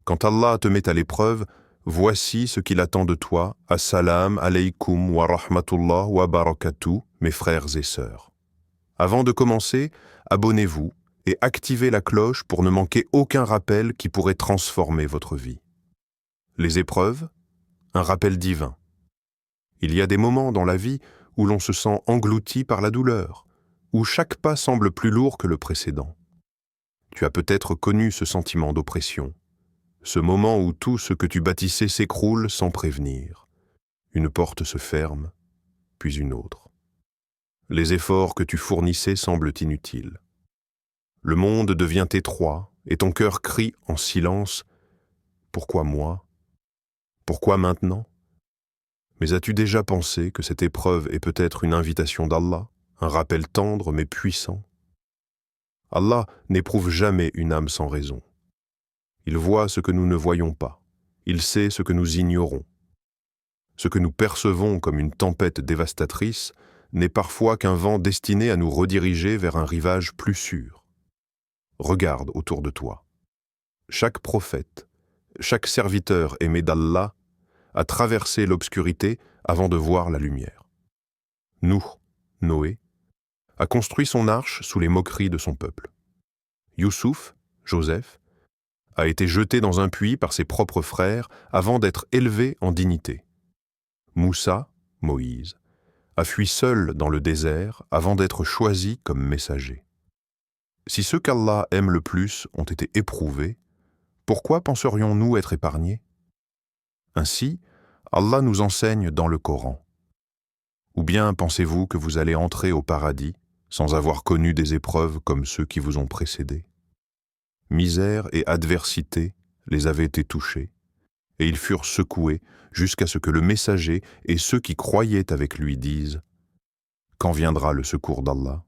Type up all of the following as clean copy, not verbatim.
Quand Allah te met à l'épreuve, voici ce qu'il attend de toi. Assalamu alaykum wa rahmatullah wa barakatuh, mes frères et sœurs. Avant de commencer, abonnez-vous et activez la cloche pour ne manquer aucun rappel qui pourrait transformer votre vie. Les épreuves, un rappel divin. Il y a des moments dans la vie où l'on se sent englouti par la douleur, où chaque pas semble plus lourd que le précédent. Tu as peut-être connu ce sentiment d'oppression, ce moment où tout ce que tu bâtissais s'écroule sans prévenir. Une porte se ferme, puis une autre. Les efforts que tu fournissais semblent inutiles. Le monde devient étroit et ton cœur crie en silence « Pourquoi moi ? Pourquoi maintenant ?» Mais as-tu déjà pensé que cette épreuve est peut-être une invitation d'Allah, un rappel tendre mais puissant ? Allah n'éprouve jamais une âme sans raison. Il voit ce que nous ne voyons pas. Il sait ce que nous ignorons. Ce que nous percevons comme une tempête dévastatrice n'est parfois qu'un vent destiné à nous rediriger vers un rivage plus sûr. Regarde autour de toi. Chaque prophète, chaque serviteur aimé d'Allah a traversé l'obscurité avant de voir la lumière. Nouh, Noé, a construit son arche sous les moqueries de son peuple. Youssouf, Joseph, a été jeté dans un puits par ses propres frères avant d'être élevé en dignité. Moussa, Moïse, a fui seul dans le désert avant d'être choisi comme messager. Si ceux qu'Allah aime le plus ont été éprouvés, pourquoi penserions-nous être épargnés ? Ainsi, Allah nous enseigne dans le Coran. Ou bien pensez-vous que vous allez entrer au paradis sans avoir connu des épreuves comme ceux qui vous ont précédés ? Misère et adversité les avaient été touchés, et ils furent secoués jusqu'à ce que le messager et ceux qui croyaient avec lui disent « Quand viendra le secours d'Allah ?»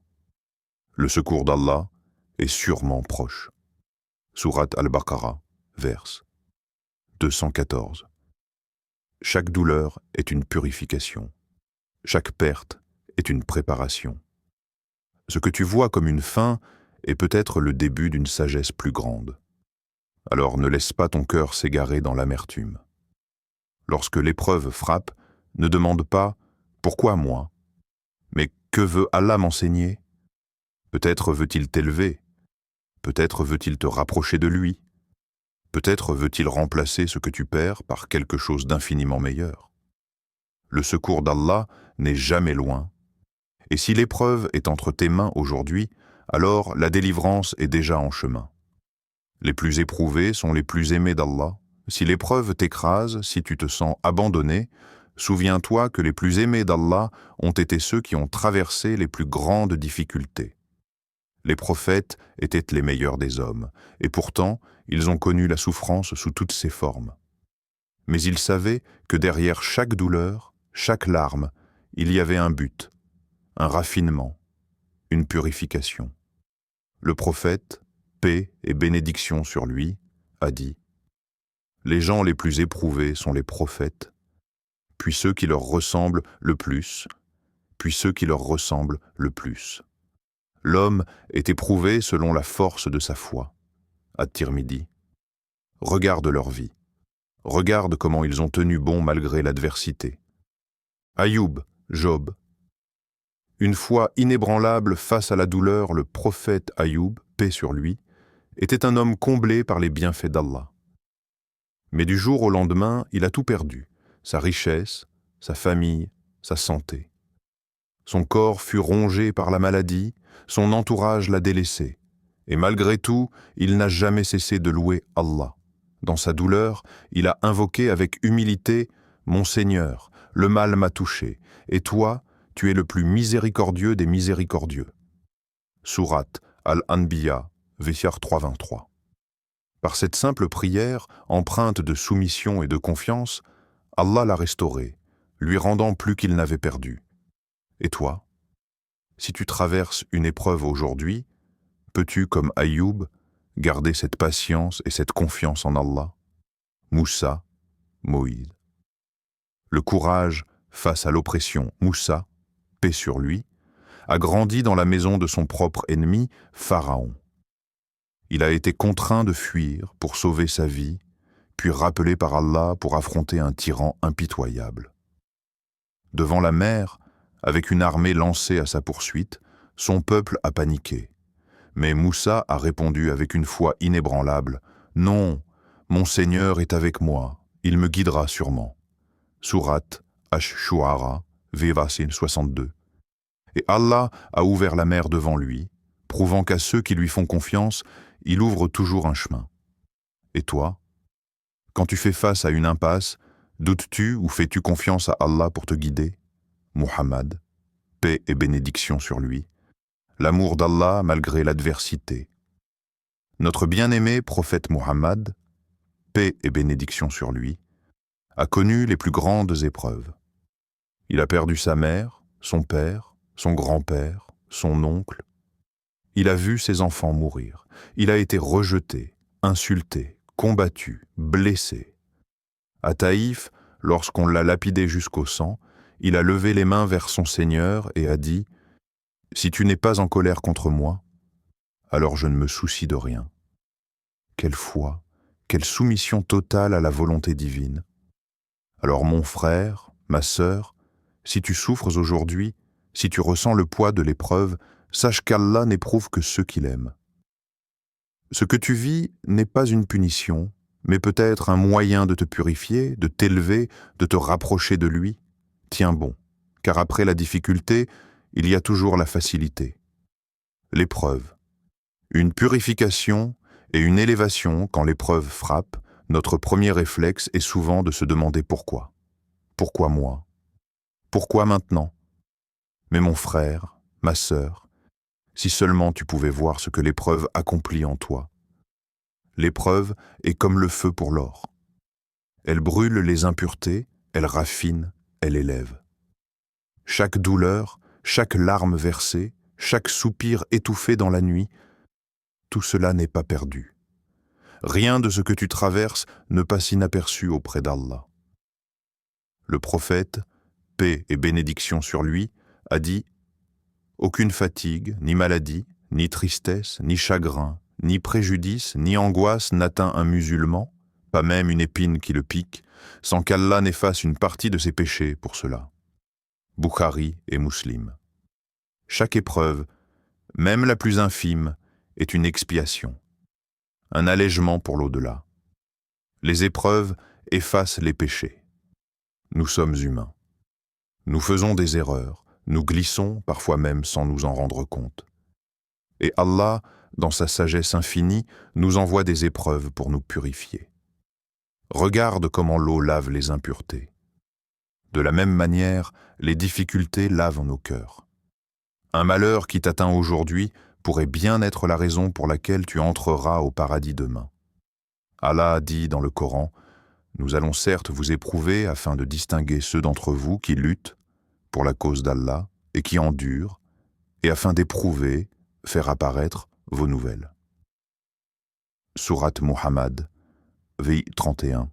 Le secours d'Allah est sûrement proche. Sourate Al-Baqarah, vers 214. Chaque douleur est une purification. Chaque perte est une préparation. Ce que tu vois comme une fin est peut-être le début d'une sagesse plus grande. Alors ne laisse pas ton cœur s'égarer dans l'amertume. Lorsque l'épreuve frappe, ne demande pas « Pourquoi moi ?» mais « Que veut Allah m'enseigner ?» Peut-être veut-il t'élever, peut-être veut-il te rapprocher de lui, peut-être veut-il remplacer ce que tu perds par quelque chose d'infiniment meilleur. Le secours d'Allah n'est jamais loin, et si l'épreuve est entre tes mains aujourd'hui, alors la délivrance est déjà en chemin. Les plus éprouvés sont les plus aimés d'Allah. Si l'épreuve t'écrase, si tu te sens abandonné, souviens-toi que les plus aimés d'Allah ont été ceux qui ont traversé les plus grandes difficultés. Les prophètes étaient les meilleurs des hommes, et pourtant, ils ont connu la souffrance sous toutes ses formes. Mais ils savaient que derrière chaque douleur, chaque larme, il y avait un but, un raffinement, une purification. Le prophète, paix et bénédiction sur lui, a dit « Les gens les plus éprouvés sont les prophètes, puis ceux qui leur ressemblent le plus, puis ceux qui leur ressemblent le plus. L'homme est éprouvé selon la force de sa foi. » At-Tirmidhi. Regarde leur vie. Regarde comment ils ont tenu bon malgré l'adversité. Ayoub, Job. Une foi inébranlable face à la douleur, le prophète Ayoub, paix sur lui, était un homme comblé par les bienfaits d'Allah. Mais du jour au lendemain, il a tout perdu, sa richesse, sa famille, sa santé. Son corps fut rongé par la maladie, son entourage l'a délaissé, et malgré tout, il n'a jamais cessé de louer Allah. Dans sa douleur, il a invoqué avec humilité « Mon Seigneur, le mal m'a touché, et toi, tu es le plus miséricordieux des miséricordieux. » Sourate Al-Anbiya, verset 323. Par cette simple prière, empreinte de soumission et de confiance, Allah l'a restauré, lui rendant plus qu'il n'avait perdu. Et toi, si tu traverses une épreuve aujourd'hui, peux-tu, comme Ayoub, garder cette patience et cette confiance en Allah? Moussa, Moïse. Le courage face à l'oppression, Moussa, paix sur lui, a grandi dans la maison de son propre ennemi, Pharaon. Il a été contraint de fuir pour sauver sa vie, puis rappelé par Allah pour affronter un tyran impitoyable. Devant la mer, avec une armée lancée à sa poursuite, son peuple a paniqué. Mais Moussa a répondu avec une foi inébranlable, « Non, mon Seigneur est avec moi, il me guidera sûrement. » Sourate Ash-Shu'ara, verset 62. Et Allah a ouvert la mer devant lui, prouvant qu'à ceux qui lui font confiance, il ouvre toujours un chemin. Et toi, quand tu fais face à une impasse, doutes-tu ou fais-tu confiance à Allah pour te guider? Muhammad, paix et bénédiction sur lui, l'amour d'Allah malgré l'adversité. Notre bien-aimé prophète Muhammad, paix et bénédiction sur lui, a connu les plus grandes épreuves. Il a perdu sa mère, son père, son grand-père, son oncle. Il a vu ses enfants mourir. Il a été rejeté, insulté, combattu, blessé. À Taïf, lorsqu'on l'a lapidé jusqu'au sang, il a levé les mains vers son Seigneur et a dit « Si tu n'es pas en colère contre moi, alors je ne me soucie de rien. » Quelle foi, quelle soumission totale à la volonté divine. Alors mon frère, ma sœur, si tu souffres aujourd'hui, si tu ressens le poids de l'épreuve, sache qu'Allah n'éprouve que ceux qu'il aime. Ce que tu vis n'est pas une punition, mais peut-être un moyen de te purifier, de t'élever, de te rapprocher de lui. Tiens bon, car après la difficulté, il y a toujours la facilité. L'épreuve. Une purification et une élévation quand l'épreuve frappe, notre premier réflexe est souvent de se demander pourquoi. Pourquoi moi? Pourquoi maintenant? Mais mon frère, ma sœur, si seulement tu pouvais voir ce que l'épreuve accomplit en toi. L'épreuve est comme le feu pour l'or. Elle brûle les impuretés, elle raffine, elle élève. Chaque douleur, chaque larme versée, chaque soupir étouffé dans la nuit, tout cela n'est pas perdu. Rien de ce que tu traverses ne passe inaperçu auprès d'Allah. Le prophète, paix et bénédiction sur lui, a dit « Aucune fatigue, ni maladie, ni tristesse, ni chagrin, ni préjudice, ni angoisse n'atteint un musulman, pas même une épine qui le pique, sans qu'Allah n'efface une partie de ses péchés pour cela. » Bukhari et Muslim. Chaque épreuve, même la plus infime, est une expiation, un allègement pour l'au-delà. Les épreuves effacent les péchés. Nous sommes humains. Nous faisons des erreurs, nous glissons, parfois même sans nous en rendre compte. Et Allah, dans sa sagesse infinie, nous envoie des épreuves pour nous purifier. Regarde comment l'eau lave les impuretés. De la même manière, les difficultés lavent nos cœurs. Un malheur qui t'atteint aujourd'hui pourrait bien être la raison pour laquelle tu entreras au paradis demain. Allah a dit dans le Coran, « Nous allons certes vous éprouver afin de distinguer ceux d'entre vous qui luttent pour la cause d'Allah et qui endurent, et afin d'éprouver, faire apparaître vos nouvelles. » Sourate Muhammad, VI 31.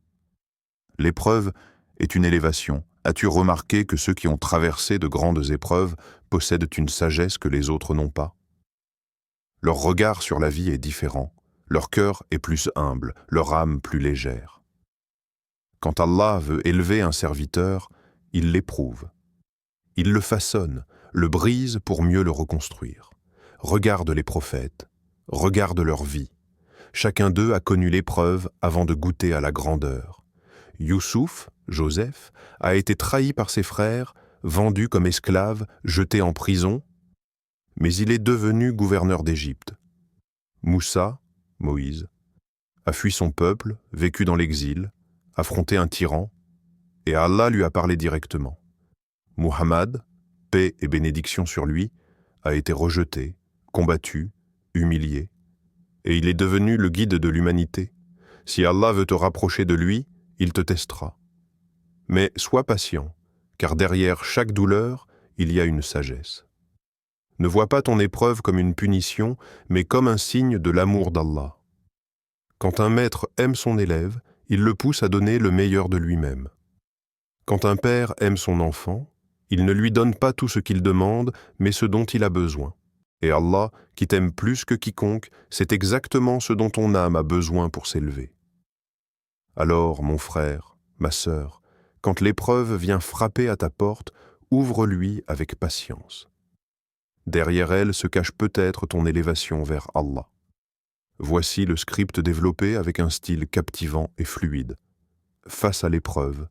L'épreuve est une élévation. As-tu remarqué que ceux qui ont traversé de grandes épreuves possèdent une sagesse que les autres n'ont pas? Leur regard sur la vie est différent, leur cœur est plus humble, leur âme plus légère. Quand Allah veut élever un serviteur, il l'éprouve. Il le façonne, le brise pour mieux le reconstruire. Regarde les prophètes, regarde leur vie. Chacun d'eux a connu l'épreuve avant de goûter à la grandeur. Youssouf, Joseph, a été trahi par ses frères, vendu comme esclave, jeté en prison, mais il est devenu gouverneur d'Égypte. Moussa, Moïse, a fui son peuple, vécu dans l'exil, affronté un tyran, et Allah lui a parlé directement. Muhammad, paix et bénédiction sur lui, a été rejeté, combattu, humilié, et il est devenu le guide de l'humanité. Si Allah veut te rapprocher de lui, il te testera. Mais sois patient, car derrière chaque douleur, il y a une sagesse. Ne vois pas ton épreuve comme une punition, mais comme un signe de l'amour d'Allah. Quand un maître aime son élève, il le pousse à donner le meilleur de lui-même. Quand un père aime son enfant, il ne lui donne pas tout ce qu'il demande, mais ce dont il a besoin. Et Allah, qui t'aime plus que quiconque, c'est exactement ce dont ton âme a besoin pour s'élever. Alors, mon frère, ma sœur, quand l'épreuve vient frapper à ta porte, ouvre-lui avec patience. Derrière elle se cache peut-être ton élévation vers Allah. Voici le script développé avec un style captivant et fluide. Face à l'épreuve,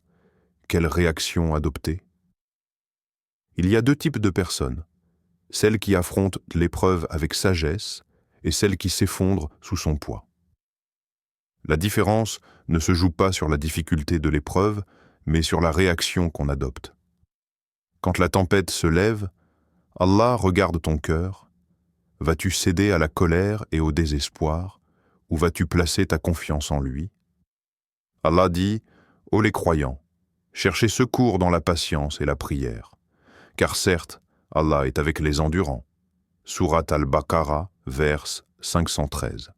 quelle réaction adopter? Il y a deux types de personnes, celles qui affrontent l'épreuve avec sagesse et celles qui s'effondrent sous son poids. La différence ne se joue pas sur la difficulté de l'épreuve, mais sur la réaction qu'on adopte. Quand la tempête se lève, Allah regarde ton cœur. Vas-tu céder à la colère et au désespoir, ou vas-tu placer ta confiance en lui? Allah dit, ô les croyants, cherchez secours dans la patience et la prière, car certes, Allah est avec les endurants. Sourate Al-Baqarah, verse 513.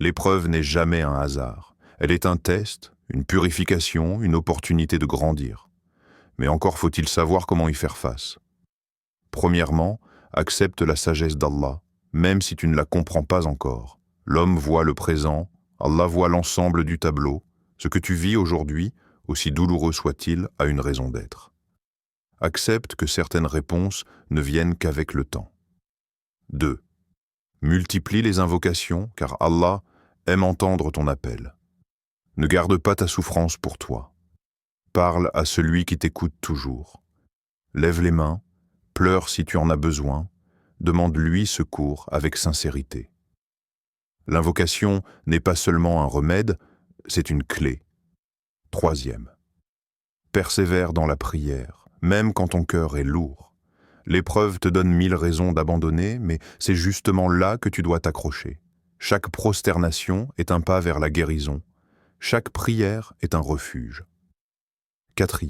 L'épreuve n'est jamais un hasard. Elle est un test, une purification, une opportunité de grandir. Mais encore faut-il savoir comment y faire face. Premièrement, accepte la sagesse d'Allah, même si tu ne la comprends pas encore. L'homme voit le présent, Allah voit l'ensemble du tableau. Ce que tu vis aujourd'hui, aussi douloureux soit-il, a une raison d'être. Accepte que certaines réponses ne viennent qu'avec le temps. 2. Multiplie les invocations, car Allah aime entendre ton appel. Ne garde pas ta souffrance pour toi. Parle à celui qui t'écoute toujours. Lève les mains, pleure si tu en as besoin, demande-lui secours avec sincérité. L'invocation n'est pas seulement un remède, c'est une clé. 3. Persévère dans la prière, même quand ton cœur est lourd. L'épreuve te donne 1000 raisons d'abandonner, mais c'est justement là que tu dois t'accrocher. Chaque prosternation est un pas vers la guérison. Chaque prière est un refuge. 4.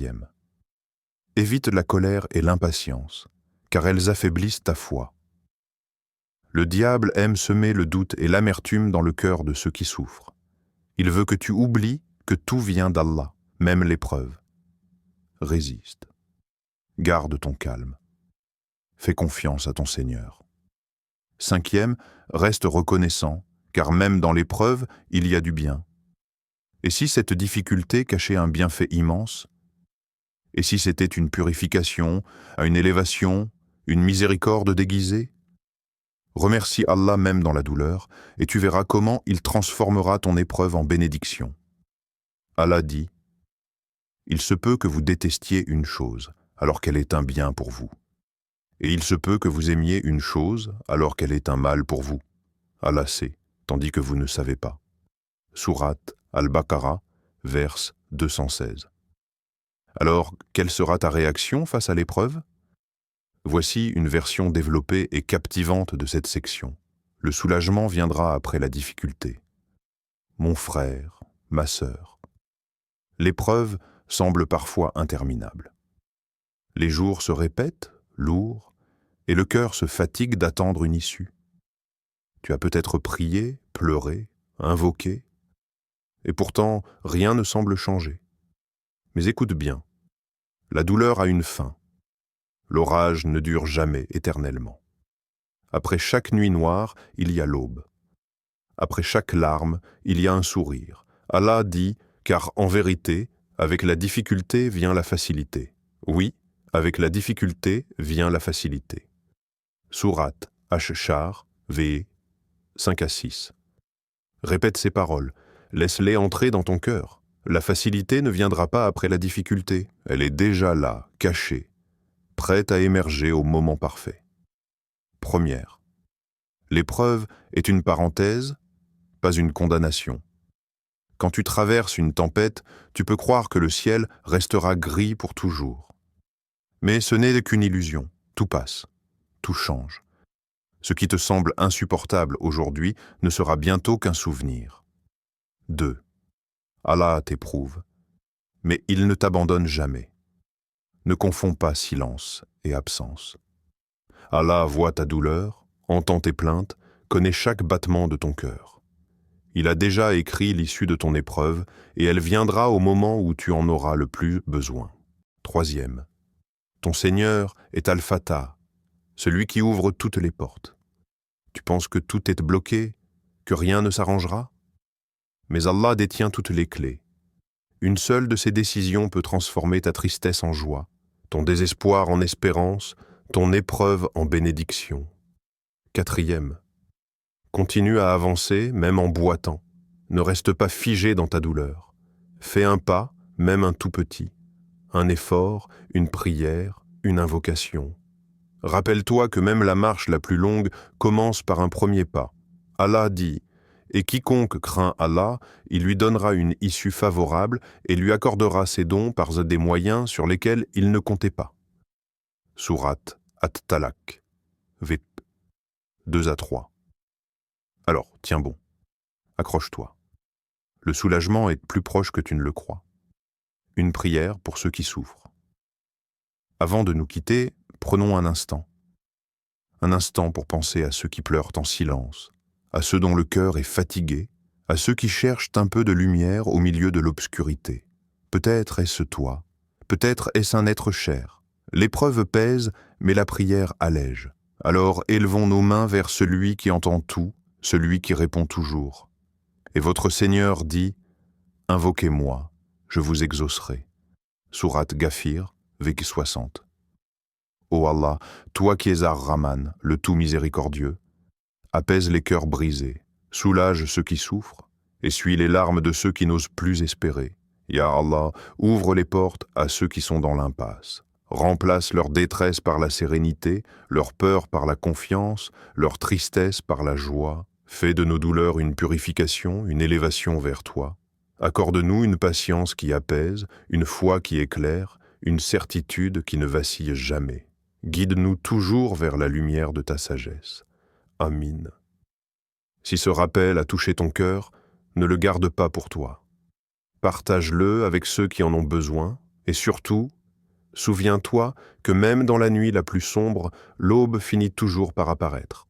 Évite la colère et l'impatience, car elles affaiblissent ta foi. Le diable aime semer le doute et l'amertume dans le cœur de ceux qui souffrent. Il veut que tu oublies que tout vient d'Allah, même l'épreuve. Résiste. Garde ton calme. Fais confiance à ton Seigneur. 5. Reste reconnaissant, car même dans l'épreuve, il y a du bien. Et si cette difficulté cachait un bienfait immense? Et si c'était une purification, une élévation, une miséricorde déguisée? Remercie Allah même dans la douleur, et tu verras comment il transformera ton épreuve en bénédiction. Allah dit, « Il se peut que vous détestiez une chose, alors qu'elle est un bien pour vous. Et il se peut que vous aimiez une chose, alors qu'elle est un mal pour vous. Allah sait, tandis que vous ne savez pas. » Sourate Al-Baqarah, verse 216. Alors, quelle sera ta réaction face à l'épreuve? Voici une version développée et captivante de cette section. Le soulagement viendra après la difficulté. Mon frère, ma sœur. L'épreuve semble parfois interminable. Les jours se répètent, lourds, et le cœur se fatigue d'attendre une issue. Tu as peut-être prié, pleuré, invoqué, et pourtant rien ne semble changer. Mais écoute bien, la douleur a une fin. L'orage ne dure jamais éternellement. Après chaque nuit noire, il y a l'aube. Après chaque larme, il y a un sourire. Allah dit, car en vérité, avec la difficulté vient la facilité. Oui, avec la difficulté vient la facilité. Sourate Ash-Shar, v. 5-6. Répète ces paroles, laisse-les entrer dans ton cœur. La facilité ne viendra pas après la difficulté, elle est déjà là, cachée, prête à émerger au moment parfait. 1. L'épreuve est une parenthèse, pas une condamnation. Quand tu traverses une tempête, tu peux croire que le ciel restera gris pour toujours. Mais ce n'est qu'une illusion, tout passe, tout change. Ce qui te semble insupportable aujourd'hui ne sera bientôt qu'un souvenir. 2. Allah t'éprouve, mais il ne t'abandonne jamais. Ne confonds pas silence et absence. Allah voit ta douleur, entend tes plaintes, connaît chaque battement de ton cœur. Il a déjà écrit l'issue de ton épreuve et elle viendra au moment où tu en auras le plus besoin. 3. Ton Seigneur est Al-Fatah, celui qui ouvre toutes les portes. Tu penses que tout est bloqué, que rien ne s'arrangera? Mais Allah détient toutes les clés. Une seule de ses décisions peut transformer ta tristesse en joie, ton désespoir en espérance, ton épreuve en bénédiction. 4e, continue à avancer, même en boitant. Ne reste pas figé dans ta douleur. Fais un pas, même un tout petit. Un effort, une prière, une invocation. Rappelle-toi que même la marche la plus longue commence par un premier pas. Allah dit « Et quiconque craint Allah, il lui donnera une issue favorable et lui accordera ses dons par des moyens sur lesquels il ne comptait pas. » Sourate At-Talaq, Vip 2-3. Alors, tiens bon, accroche-toi. Le soulagement est plus proche que tu ne le crois. Une prière pour ceux qui souffrent. Avant de nous quitter, prenons un instant. Un instant pour penser à ceux qui pleurent en silence, à ceux dont le cœur est fatigué, à ceux qui cherchent un peu de lumière au milieu de l'obscurité. Peut-être est-ce toi, peut-être est-ce un être cher. L'épreuve pèse, mais la prière allège. Alors élevons nos mains vers celui qui entend tout, celui qui répond toujours. Et votre Seigneur dit « Invoquez-moi, je vous exaucerai. » Sourate Ghafir, Veki 60. Ô Allah, toi qui es Ar-Rahman, le tout miséricordieux, apaise les cœurs brisés, soulage ceux qui souffrent, essuie les larmes de ceux qui n'osent plus espérer. Ya Allah, ouvre les portes à ceux qui sont dans l'impasse. Remplace leur détresse par la sérénité, leur peur par la confiance, leur tristesse par la joie. Fais de nos douleurs une purification, une élévation vers toi. Accorde-nous une patience qui apaise, une foi qui éclaire, une certitude qui ne vacille jamais. Guide-nous toujours vers la lumière de ta sagesse. Amin. Si ce rappel a touché ton cœur, ne le garde pas pour toi. Partage-le avec ceux qui en ont besoin, et surtout, souviens-toi que même dans la nuit la plus sombre, l'aube finit toujours par apparaître.